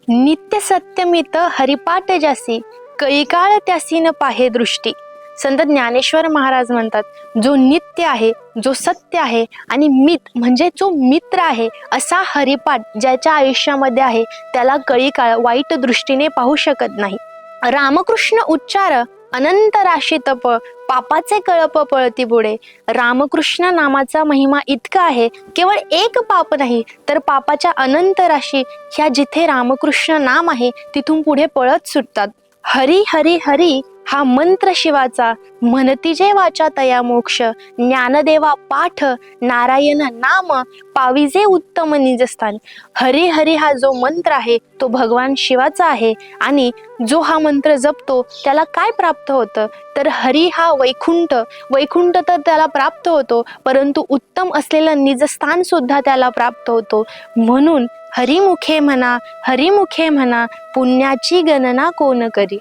नित्य सत्यमित हरिपाठ ज्यासी, कळीकाळ त्यासी न पाहे दृष्टी. संत ज्ञानेश्वर महाराज म्हणतात, जो नित्य आहे, जो सत्य आहे आणि मित म्हणजे जो मित्र आहे, असा हरिपाठ ज्याच्या आयुष्यामध्ये आहे त्याला कळीकाळ वाईट दृष्टीने पाहू शकत नाही. रामकृष्ण उच्चार अनंत राशी तप, पापाचे कळप पळती पुढे. रामकृष्ण नामाचा महिमा इतका आहे, केवळ एक पाप नाही तर पापाच्या अनंत राशी ह्या जिथे रामकृष्ण नाम आहे तिथून पुढे पळत सुटतात. हरी हरी हरी हा मंत्र शिवाचा, म्हणती जे वाचा तया मोक्ष. ज्ञानदेवा पाठ नारायण नाम, पाविजे उत्तम निजस्थान. हरी हरी हा जो मंत्र आहे तो भगवान शिवाचा आहे आणि जो हा मंत्र जपतो त्याला काय प्राप्त होतं तर हरी हा वैकुंठ. वैकुंठ तर त्याला प्राप्त होतो, परंतु उत्तम असलेलं निजस्थान सुद्धा त्याला प्राप्त होतो. म्हणून हरिमुखे म्हणा, हरिमुखे म्हणा, पुण्याची गणना कोण करी.